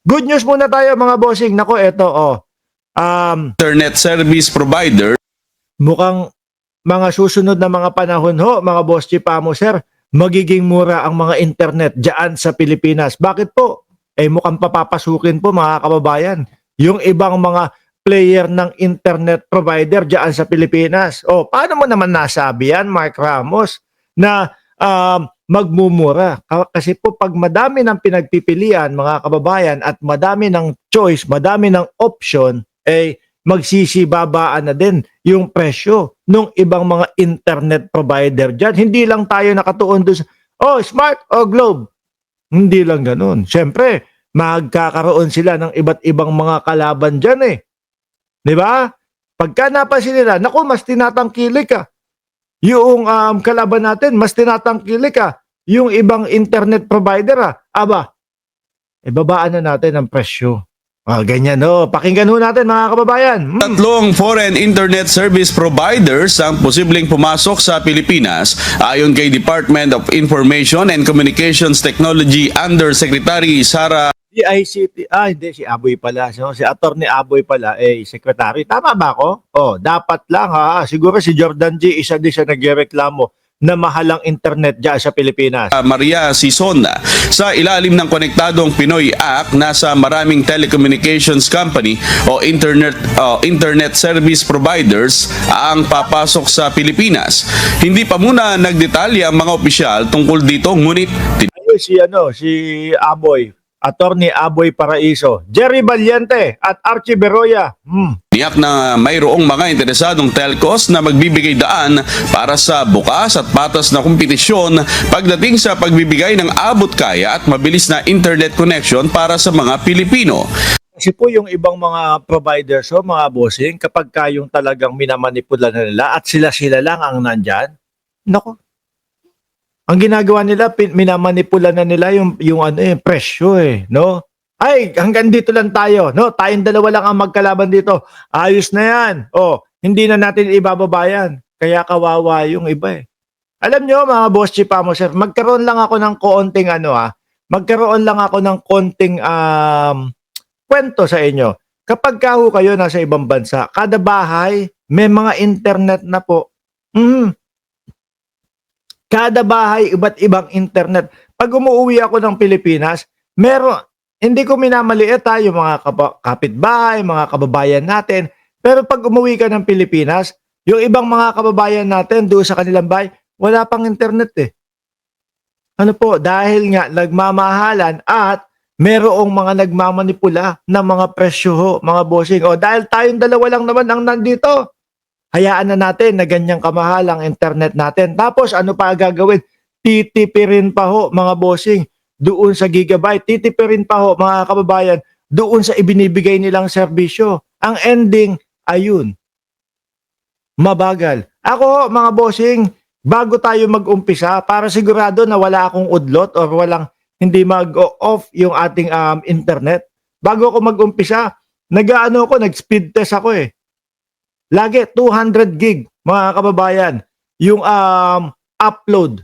Good news muna tayo mga bossing. Nako, eto Internet service provider. mukhang mga susunod na mga panahon ho, mga boss Chipamo sir, magiging mura ang mga internet diyan sa Pilipinas. Bakit po? Mukhang papapasukin po mga kababayan yung ibang mga player ng internet provider diyan sa Pilipinas. Paano mo naman nasabi yan, Mark Ramos, na magmumura? Kasi po pag madami ng pinagpipilian mga kababayan at madami ng choice, madami ng option, magsisibabaan na din yung presyo ng ibang mga internet provider dyan. Hindi lang tayo nakatuon doon sa, Smart o Globe. Hindi lang ganun. Siyempre, magkakaroon sila ng iba't ibang mga kalaban dyan eh. Di ba? Pagka napansin nila, naku, mas tinatangkilik ka. Yung kalaban natin, mas tinatangkilik ka. Yung ibang internet provider babaan na natin ang presyo. Ganyan Pakinggan ho natin mga kababayan. Tatlong foreign internet service providers ang posibleng pumasok sa Pilipinas ayon kay Department of Information and Communications Technology Undersecretary Sara DICT, hindi, si Aboy pala. Si Attorney Aboy pala, secretary. Tama ba ako? Dapat lang Siguro si Jordan G, isa din siya nagreklamo na mahalang internet dyan sa Pilipinas. Maria Sison. Sa ilalim ng Konektadong Pinoy Act, nasa maraming telecommunications company o internet service providers ang papasok sa Pilipinas. Hindi pa muna nagdetalye ang mga opisyal tungkol dito, ngunit si Aboy, Attorney Aboy Paraiso, Jerry Valiente at Archie Beroya. tiyak na mayroong mga interesadong telcos na magbibigay daan para sa bukas at patas na kompetisyon pagdating sa pagbibigay ng abot-kaya at mabilis na internet connection para sa mga Pilipino. Kasi po yung ibang mga providers mga bossing, kapag kayong talagang minamanipula na nila at sila lang ang nandyan, nako, ang ginagawa nila, minamanipula na nila yung presyo no? Hanggang dito lang tayo, no? Tayong dalawa lang ang magkalaban dito. Ayos na yan. Hindi na natin ibababa yan. Kaya kawawa yung iba Alam nyo mga boss Chipamo sir, magkaroon lang ako ng konting magkaroon lang ako ng konting kwento sa inyo. Kapag kayo nasa ibang bansa, kada bahay may mga internet na po. Kada bahay, iba't ibang internet. Pag umuwi ako ng Pilipinas, hindi ko minamaliit yung mga kapitbahay, mga kababayan natin. Pero pag umuwi ka ng Pilipinas, yung ibang mga kababayan natin doon sa kanilang bahay, wala pang internet Ano po? Dahil nga nagmamahalan at merong mga nagmamanipula ng mga presyo mga bossing. Dahil tayong dalawa lang naman ang nandito. Hayaan na natin na ganyang kamahal ang internet natin. Tapos ano pa gagawin? Titipirin pa mga bossing doon sa gigabyte. Titipirin pa mga kababayan doon sa ibinibigay nilang serbisyo. Ang ending, ayun, mabagal. Ako mga bossing, bago tayo mag-umpisa, para sigurado na wala akong udlot or hindi mag-off yung ating internet. Bago ako mag-umpisa, nag-speed test ako Lagi 200 gig mga kababayan yung upload.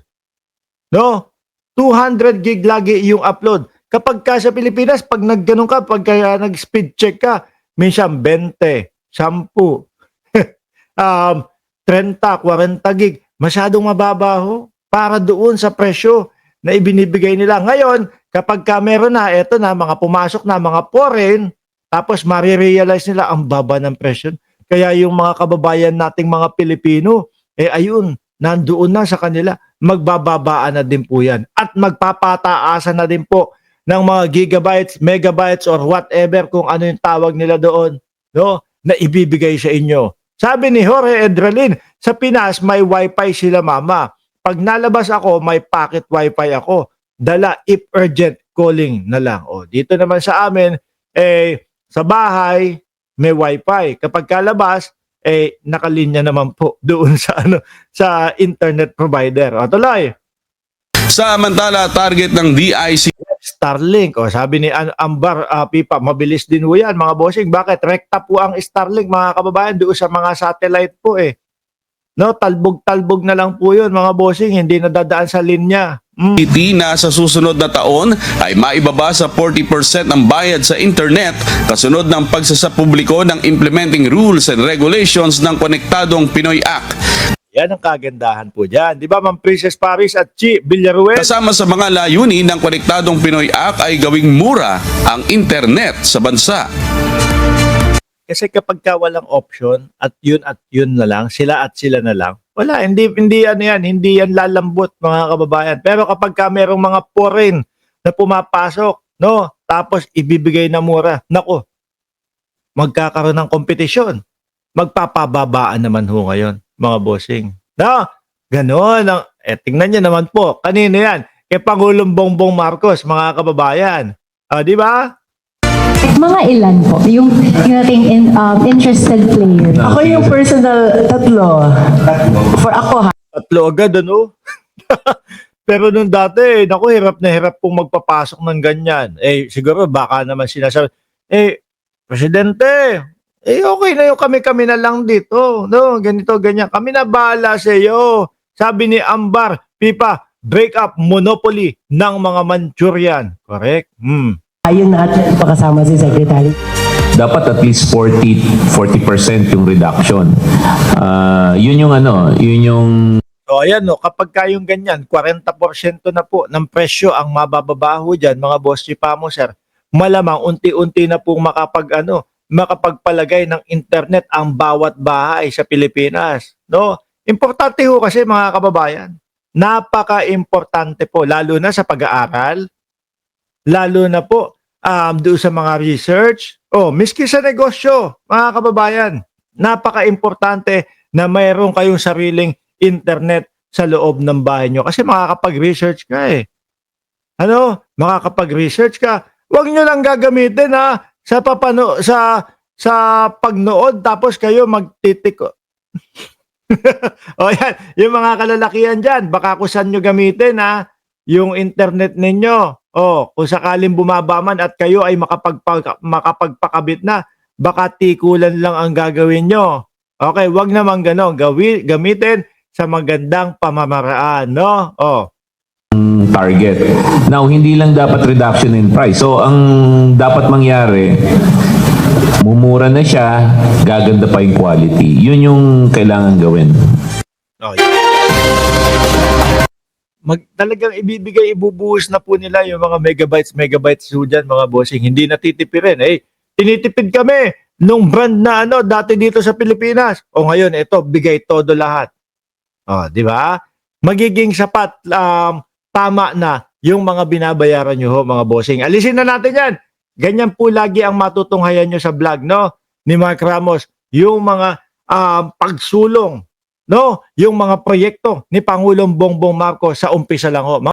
No? 200 gig lagi yung upload. Kapag ka sa Pilipinas, pag nagganong ka, pag nag-speed check ka, minsan 20, 10, 30, 40 gig. Masyadong mababa para doon sa presyo na ibinibigay nila. Ngayon, kapag ka meron eto na, mga pumasok na, mga foreign, tapos marirealize nila ang baba ng presyo. Kaya yung mga kababayan nating mga Pilipino, ayun, nandoon na sa kanila, magbababaan na din po yan. At magpapataasan na din po ng mga gigabytes, megabytes, or whatever kung ano yung tawag nila doon, no, na ibibigay sa inyo. Sabi ni Jorge Edralin, sa Pinas may wifi sila mama. Pag nalabas ako, may pocket wifi ako. Dala if urgent calling na lang. Dito naman sa amin, sa bahay, may wifi. Kapag kalabas, nakalinya naman po doon sa internet provider. Tuloy. Samantala, target ng DIC Starlink. Sabi ni Ambar Pipa, mabilis din po yan mga bossing. Bakit? Rekta po ang Starlink mga kababayan doon sa mga satellite po No, talbog-talbog na lang po yun mga bossing. Hindi nadadaan sa linya. Na sa susunod na taon ay maibaba sa 40% ang bayad sa internet kasunod ng pagsasapubliko ng implementing rules and regulations ng Konektadong Pinoy Act. Yan ang kagandahan po dyan. Di ba, Ma'am Princess Paris at Chi Villaruel? Kasama sa mga layunin ng Konektadong Pinoy Act ay gawing mura ang internet sa bansa. Kasi kapag ka walang option at yun na lang, sila at sila na lang, wala, hindi hindi yan lalambot mga kababayan. Pero kapag ka merong mga foreign na pumapasok, no, tapos ibibigay na mura, nako, magkakaroon ng kompetisyon. Magpapababaan naman ho ngayon, mga bossing. No, ganoon. Tingnan niyo naman po, kanino yan? Kay Pangulong Bongbong Marcos, mga kababayan. Di ba? Mga ilan po, yung ating interested player. Ako yung personal tatlo. For ako ha. Tatlo agad, ano? Pero nung dati, naku, hirap na hirap pong magpapasok ng ganyan. Siguro baka naman sinasabi, Presidente, okay na yung kami-kami na lang dito. No, ganito, ganyan. Kami na bahala sa iyo. Sabi ni Ambar, Pipa, break up monopoly ng mga Manchurian. Correct? Ayun na at pakasama si Secretary. Dapat at least 40% yung reduction. Yun yung So ayan, no, kapag kayong ganyan, 40% na po ng presyo ang mabababaho dyan, mga boss Chipamo, sir, malamang unti-unti na pong makapagpalagay ng internet ang bawat bahay sa Pilipinas. No? Importante ho kasi mga kababayan. Napaka-importante po, lalo na sa pag-aaral, lalo na po doon sa mga research, miski sa negosyo, mga kababayan, napaka-importante na mayroon kayong sariling internet sa loob ng bahay nyo. Kasi makakapag-research ka eh. Makakapag-research ka. Huwag nyo lang gagamitin sa pagnood tapos kayo magtitiko. Yan, yung mga kalalakihan dyan, baka kung saan nyo gamitin yung internet ninyo. Kung sakaling bumaba man at kayo ay makapagpakabit na, baka tikulan lang ang gagawin nyo. Okay, wag naman gano'n. Gamitin sa magandang pamamaraan, no? target. Now, hindi lang dapat reduction in price. So, ang dapat mangyari, mumura na siya, gaganda pa yung quality. Yun yung kailangan gawin. Talagang ibubuhos na po nila yung mga megabytes ho dyan, mga bossing. Hindi natitipirin. Tinitipid kami nung brand na dati dito sa Pilipinas. Ngayon, ito, bigay todo lahat. Di ba? Magiging sapat, tama na yung mga binabayaran nyo ho, mga bossing. Alisin na natin yan. Ganyan po lagi ang matutunghayan nyo sa vlog, no? Ni Mark Ramos. Yung mga pagsulong, no? Yung mga proyekto ni Pangulong Bongbong Marcos sa umpisa lang ho.